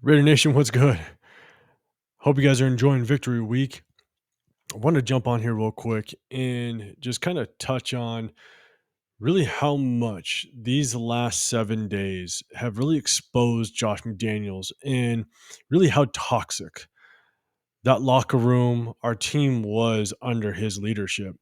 Raider Nation, what's good? Hope you guys are enjoying Victory Week. I want to jump on here real quick and just kind of touch on really how much these last 7 days have really exposed Josh McDaniels and really how toxic that locker room, our team was under his leadership.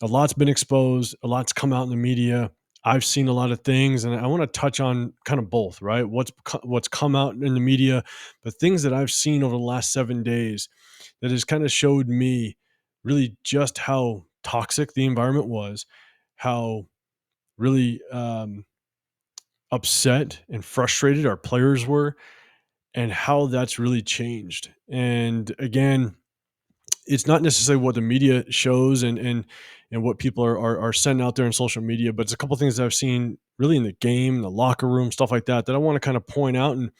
A lot's been exposed, a lot's come out in the media. I've seen a lot of things, and I want to touch on kind of both, right? What's come out in the media, but things that I've seen over the last 7 days that has kind of showed me really just how toxic the environment was, how really upset and frustrated our players were, and how that's really changed. And again, it's not necessarily what the media shows and what people are sending out there in social media, but it's a couple things that I've seen really in the game, the locker room, stuff like that, that I want to kind of point out and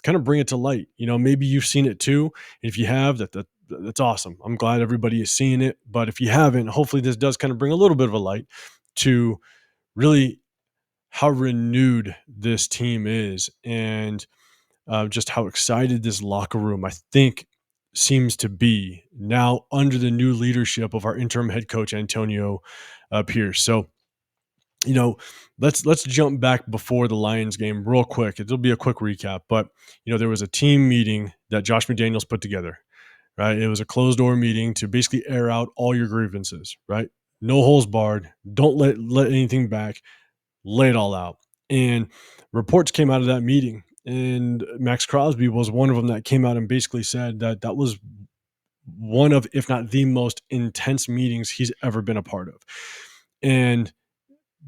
kind of bring it to light. Maybe you've seen it too. If you have, that's awesome. I'm glad everybody is seeing it. But if you haven't, hopefully this does kind of bring a little bit of a light to really how renewed this team is and just how excited this locker room, I think, seems to be now under the new leadership of our interim head coach Antonio Pierce. So, you know, let's jump back before the Lions game real quick. It'll be a quick recap, but there was a team meeting that Josh McDaniels put together. Right, it was a closed door meeting to basically air out all your grievances. Right, no holes barred. Don't let anything back. Lay it all out. And reports came out of that meeting, and Max Crosby was one of them that came out and basically said that that was one of, if not the most intense meetings he's ever been a part of. And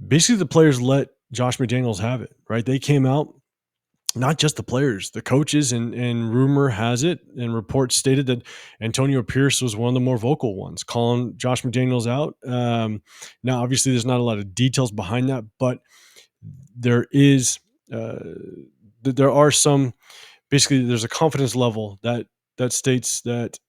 basically, the players let Josh McDaniels have it. Right, they came out, not just the players, the coaches, and rumor has it, and reports stated that Antonio Pierce was one of the more vocal ones, calling Josh McDaniels out. Now, obviously, there's not a lot of details behind that, but there is, uh, there are some. Basically, there's a confidence level that states that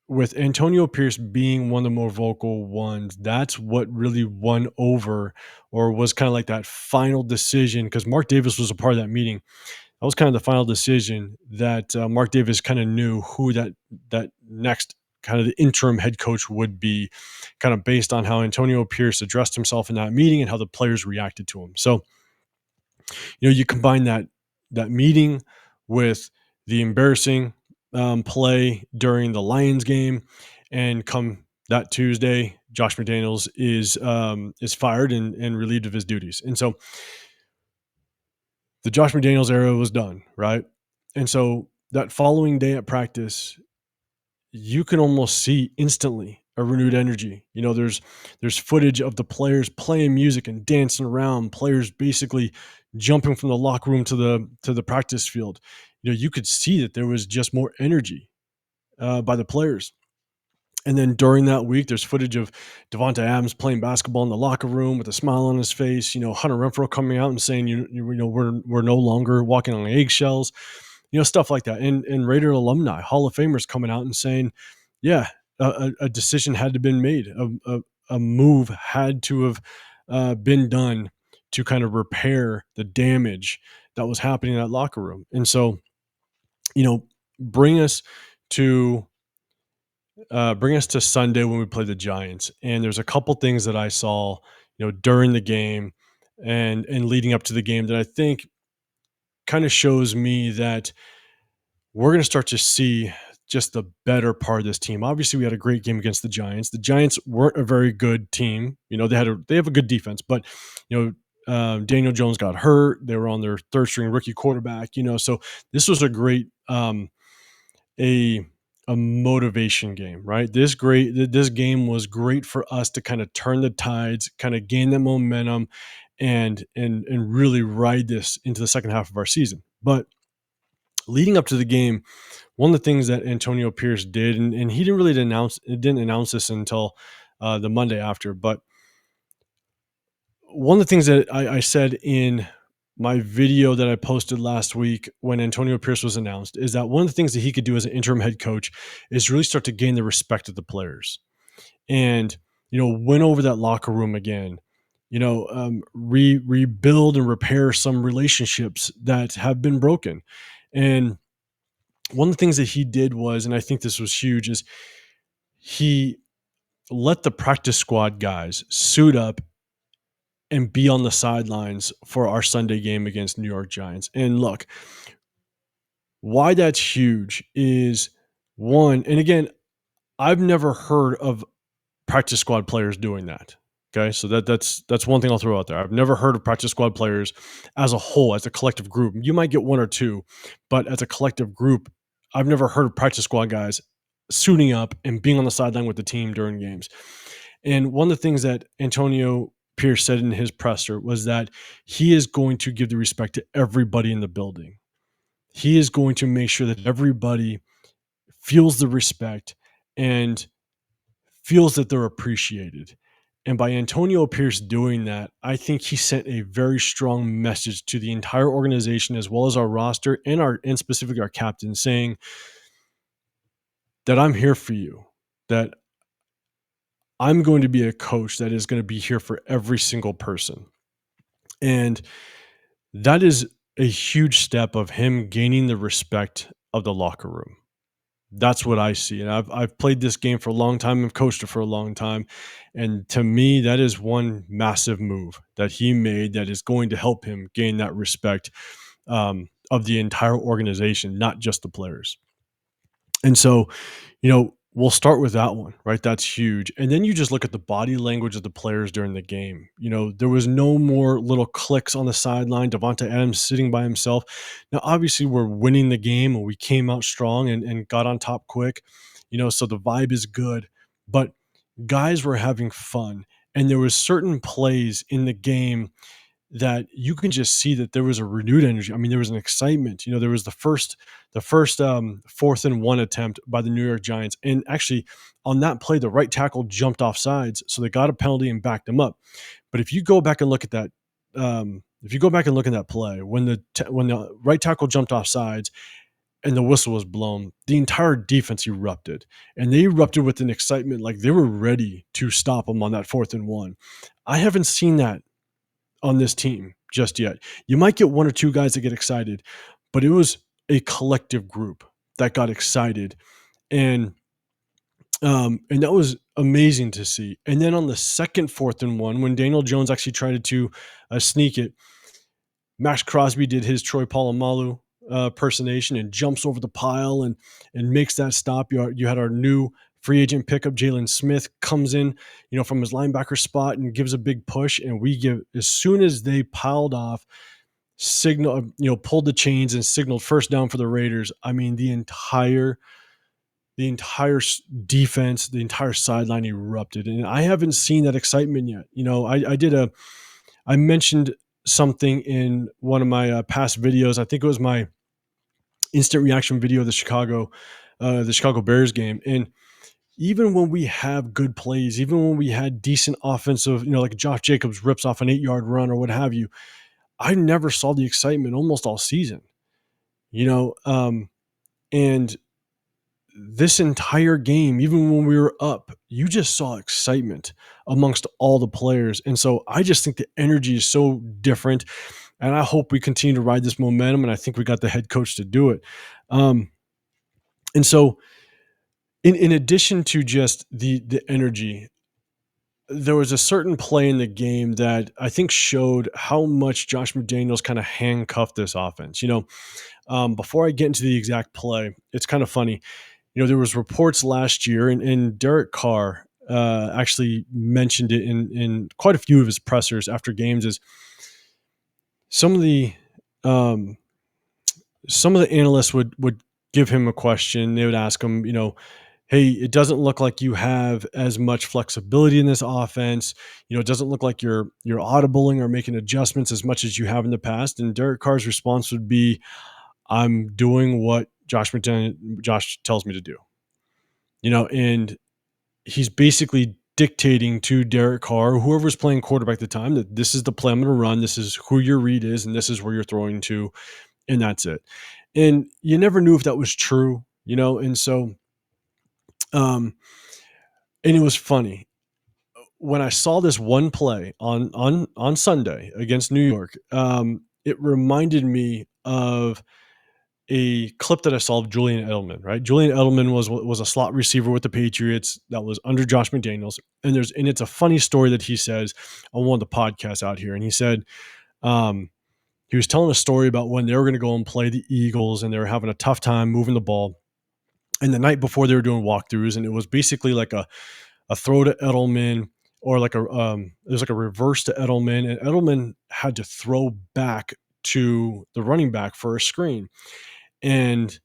with Antonio Pierce being one of the more vocal ones, that's what really won over or was kind of like that final decision because Mark Davis was a part of that meeting. That was kind of the final decision that Mark Davis kind of knew who that next kind of the interim head coach would be, kind of based on how Antonio Pierce addressed himself in that meeting and how the players reacted to him. So, you combine that meeting with the embarrassing play during the Lions game, and come that Tuesday, Josh McDaniels is fired and relieved of his duties. And so the Josh McDaniels era was done, right? And so that following day at practice, you can almost see instantly a renewed energy. There's footage of the players playing music and dancing around, players basically jumping from the locker room to the practice field. You could see that there was just more energy by the players. And then during that week, there's footage of Devonta Adams playing basketball in the locker room with a smile on his face. Hunter Renfrow coming out and saying, we're no longer walking on eggshells. Stuff like that. And Raider alumni, Hall of Famers coming out and saying, yeah, a decision had to been made. A move had to have been done to kind of repair the damage that was happening in that locker room. And so, you know, bring us to bring us to Sunday when we play the Giants. And there's a couple things that I saw, during the game and leading up to the game that I think kind of shows me that we're going to start to see just the better part of this team. Obviously, we had a great game against the Giants. The Giants weren't a very good team. They have a good defense, but Daniel Jones got hurt. They were on their third string rookie quarterback. So this was a great a motivation game, right? This game was great for us to kind of turn the tides, kind of gain that momentum, and really ride this into the second half of our season. But leading up to the game, one of the things that Antonio Pierce did, and he didn't announce this until the Monday after, but one of the things that I said in my video that I posted last week when Antonio Pierce was announced is that one of the things that he could do as an interim head coach is really start to gain the respect of the players and, win over that locker room again, rebuild and repair some relationships that have been broken. And one of the things that he did was, and I think this was huge, is he let the practice squad guys suit up and be on the sidelines for our Sunday game against New York Giants. And look, why that's huge is one, and again, I've never heard of practice squad players doing that. Okay, so that's one thing I'll throw out there. I've never heard of practice squad players as a whole, as a collective group. You might get one or two, but as a collective group, I've never heard of practice squad guys suiting up and being on the sideline with the team during games. And one of the things that Antonio Pierce said in his presser was that he is going to give the respect to everybody in the building. He is going to make sure that everybody feels the respect and feels that they're appreciated. And by Antonio Pierce doing that, I think he sent a very strong message to the entire organization as well as our roster and specifically our captain, saying that I'm here for you, that I'm going to be a coach that is going to be here for every single person. And that is a huge step of him gaining the respect of the locker room. That's what I see. And I've played this game for a long time. I've coached it for a long time. And to me, that is one massive move that he made that is going to help him gain that respect of the entire organization, not just the players. And so, we'll start with that one, right? That's huge. And then you just look at the body language of the players during the game. There was no more little clicks on the sideline, Devonta Adams sitting by himself. Now, obviously, we're winning the game and we came out strong and got on top quick, so the vibe is good. But guys were having fun. And there was certain plays in the game that you can just see that there was a renewed energy. I mean, there was an excitement. There was the first 4th-and-1 attempt by the New York Giants, and actually on that play, the right tackle jumped off sides, so they got a penalty and backed them up. But if you go back and look at that, play when the right tackle jumped off sides and the whistle was blown, the entire defense erupted, and they erupted with an excitement like they were ready to stop them on that 4th-and-1. I haven't seen that on this team just yet. You might get one or two guys that get excited, but it was a collective group that got excited, and and that was amazing to see. And then on the second 4th-and-1, when Daniel Jones actually tried to sneak it, Max Crosby did his Troy Polamalu impersonation and jumps over the pile and makes that stop. You had our new free agent pickup, Jalen Smith, comes in, from his linebacker spot and gives a big push. And we give, as soon as they piled off, pulled the chains and signaled first down for the Raiders. I mean, the entire defense, the entire sideline erupted, and I haven't seen that excitement yet. I mentioned something in one of my past videos. I think it was my instant reaction video of the Chicago Bears game. And even when we have good plays, even when we had decent offensive, like Josh Jacobs rips off an 8-yard run or what have you, I never saw the excitement almost all season. And this entire game, even when we were up, you just saw excitement amongst all the players. And so I just think the energy is so different. And I hope we continue to ride this momentum. And I think we got the head coach to do it. And so in addition to just the energy, there was a certain play in the game that I think showed how much Josh McDaniels kind of handcuffed this offense. Before I get into the exact play, it's kind of funny. There was reports last year, and Derek Carr actually mentioned it in quite a few of his pressers after games. Is some of the um, analysts would give him a question. They would ask him, hey, it doesn't look like you have as much flexibility in this offense. It doesn't look like you're audibling or making adjustments as much as you have in the past. And Derek Carr's response would be, I'm doing what Josh tells me to do. And he's basically dictating to Derek Carr, whoever's playing quarterback at the time, that this is the play I'm going to run. This is who your read is, and this is where you're throwing to, and that's it. And you never knew if that was true, and so, and it was funny when I saw this one play on Sunday against New York. It reminded me of a clip that I saw of Julian Edelman, right? Julian Edelman was a slot receiver with the Patriots that was under Josh McDaniels. And it's a funny story that he says on one of the podcasts out here. And he said, um, he was telling a story about when they were going to go and play the Eagles and they were having a tough time moving the ball. And the night before they were doing walkthroughs, and it was basically like a throw to Edelman or like it was like a reverse to Edelman, and Edelman had to throw back to the running back for a screen. And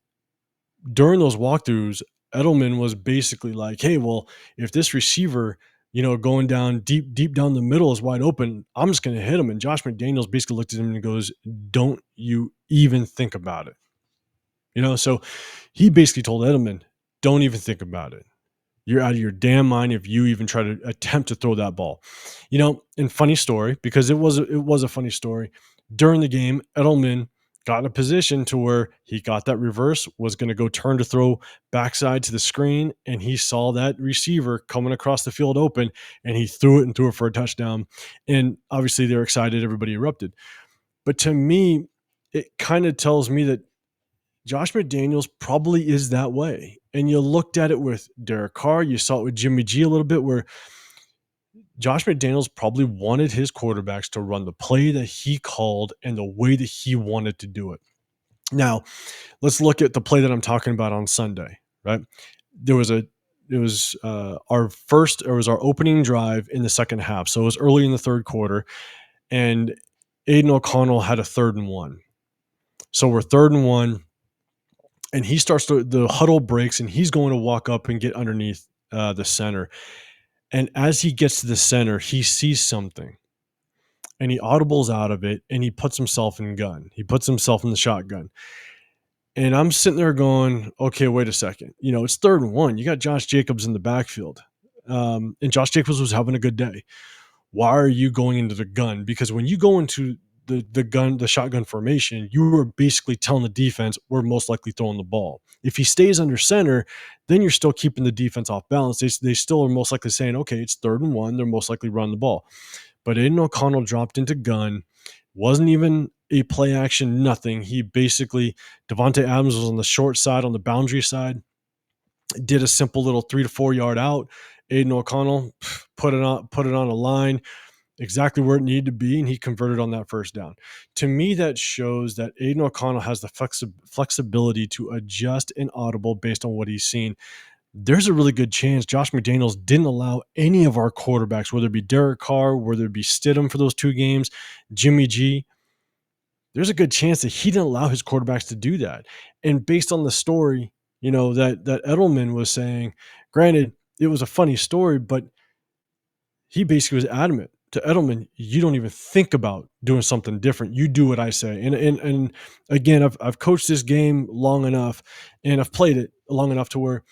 during those walkthroughs, Edelman was basically like, "Hey, well, if this receiver, going down deep down the middle is wide open, I'm just going to hit him." And Josh McDaniels basically looked at him and goes, "Don't you even think about it." So he basically told Edelman, "Don't even think about it. You're out of your damn mind if you even try to attempt to throw that ball." And funny story, because it was a funny story. During the game, Edelman got in a position to where he got that reverse, was going to go turn to throw backside to the screen, and he saw that receiver coming across the field open, and he threw it for a touchdown. And obviously they're excited, everybody erupted. But to me, it kind of tells me that Josh McDaniels probably is that way. And you looked at it with Derek Carr, you saw it with Jimmy G a little bit, where Josh McDaniels probably wanted his quarterbacks to run the play that he called and the way that he wanted to do it. Now, let's look at the play that I'm talking about on Sunday, right? There was a it was our opening drive in the second half. So it was early in the third quarter, and Aiden O'Connell had a 3rd and 1. So we're 3rd and 1, and he starts the huddle breaks, and he's going to walk up and get underneath the center. And as he gets to the center, he sees something, and he audibles out of it, and he puts himself in gun. He puts himself in the shotgun. And I'm sitting there going, okay, wait a second. It's 3rd and 1. You got Josh Jacobs in the backfield. And Josh Jacobs was having a good day. Why are you going into the gun? Because when you go into the shotgun formation, you were basically telling the defense, we're most likely throwing the ball. If he stays under center, then you're still keeping the defense off balance. They still are most likely saying, okay, it's 3rd and 1. They're most likely running the ball. But Aiden O'Connell dropped into gun. Wasn't even a play action, nothing. He basically, Devontae Adams was on the short side, on the boundary side, did a simple little 3 to 4 yard out. Aiden O'Connell put it on a line exactly where it needed to be, and he converted on that first down. To me, that shows that Aiden O'Connell has the flexibility to adjust and audible based on what he's seen. There's a really good chance Josh McDaniels didn't allow any of our quarterbacks, whether it be Derek Carr, whether it be Stidham for those 2 games, Jimmy G. There's a good chance that he didn't allow his quarterbacks to do that. And based on the story, that Edelman was saying, granted, it was a funny story, but he basically was adamant to Edelman, you don't even think about doing something different. You do what I say. And again, I've coached this game long enough, and I've played it long enough to where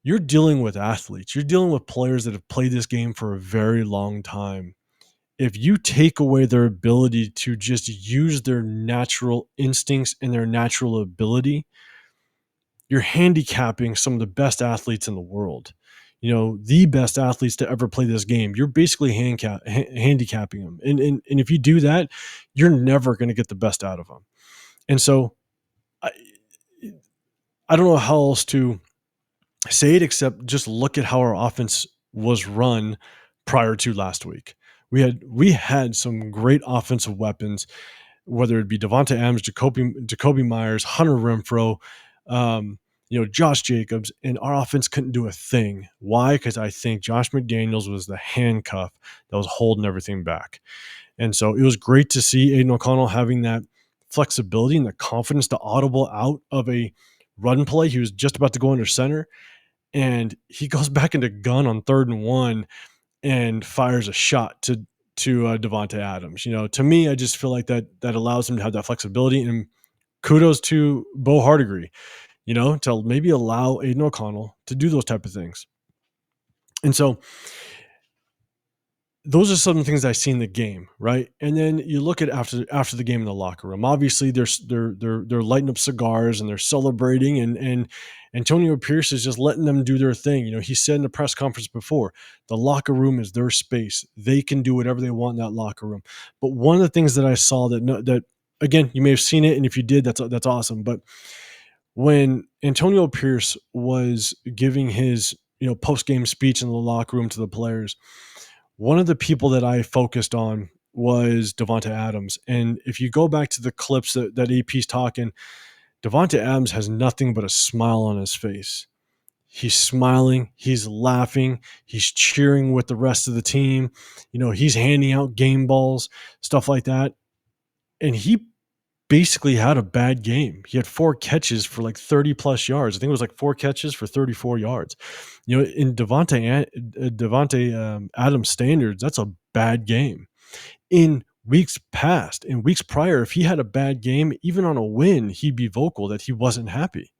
you're dealing with athletes. You're dealing with players that have played this game for a very long time. If you take away their ability to just use their natural instincts and their natural ability, you're handicapping some of the best athletes in the world. The best athletes to ever play this game. You're basically handicapping them. And if you do that, you're never going to get the best out of them. And so I, I don't know how else to say it except just look at how our offense was run prior to last week. We had some great offensive weapons, whether it be Devonta Adams, Jacoby Myers, Hunter Renfrow, Josh Jacobs, and our offense couldn't do a thing. Why? Because I think Josh McDaniels was the handcuff that was holding everything back. And so it was great to see Aiden O'Connell having that flexibility and the confidence to audible out of a run play. He was just about to go under center, and he goes back into gun on 3rd and 1 and fires a shot to Devontae Adams. To me, I just feel like that allows him to have that flexibility. And kudos to Bo Hardegree, to maybe allow Aiden O'Connell to do those type of things. And so those are some of the things I see in the game, right? And then you look at after the game in the locker room. Obviously, they're lighting up cigars and they're celebrating, and Antonio Pierce is just letting them do their thing. He said in the press conference before, the locker room is their space. They can do whatever they want in that locker room. But one of the things that I saw that again, you may have seen it, and if you did, that's awesome. But when Antonio Pierce was giving his post game speech in the locker room to the players, one of the people that I focused on was Devonte Adams. And if you go back to the clips that AP's talking, Devonte Adams has nothing but a smile on his face. He's smiling, he's laughing, he's cheering with the rest of the team. He's handing out game balls, stuff like that. And he basically had a bad game. He had 4 catches for like 30 plus yards. I think it was like 4 catches for 34 yards. In Devonte Adams standards, that's a bad game. In weeks prior, if he had a bad game, even on a win, he'd be vocal that he wasn't happy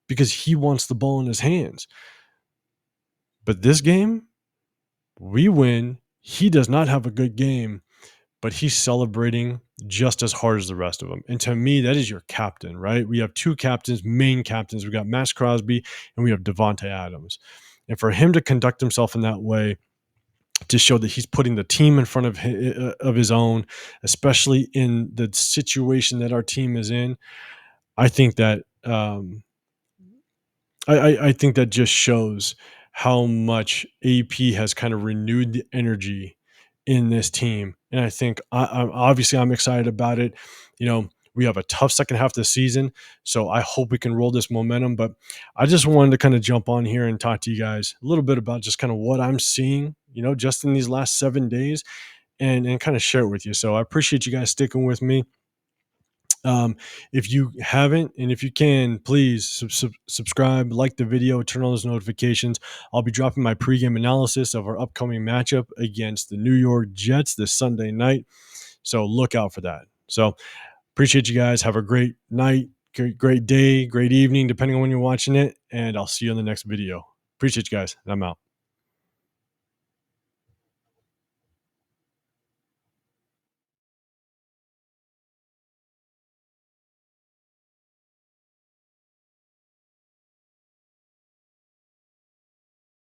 because he wants the ball in his hands. But this game, we win. He does not have a good game, but he's celebrating just as hard as the rest of them. And to me, that is your captain, right? We have 2 captains, main captains. We got Max Crosby and we have Devonte Adams. And for him to conduct himself in that way, to show that he's putting the team in front of his own, especially in the situation that our team is in, I think that I think that just shows how much AP has kind of renewed the energy in this team, and I think I'm excited about it. We have a tough second half of the season, so I hope we can roll this momentum. But I just wanted to kind of jump on here and talk to you guys a little bit about just kind of what I'm seeing, just in these last 7 days, and kind of share it with you. So I appreciate you guys sticking with me. If you haven't, and if you can, please subscribe, like the video, turn on those notifications. I'll be dropping my pregame analysis of our upcoming matchup against the New York Jets this Sunday night. So look out for that. So appreciate you guys. Have a great night, great day, great evening, depending on when you're watching it. And I'll see you in the next video. Appreciate you guys. I'm out.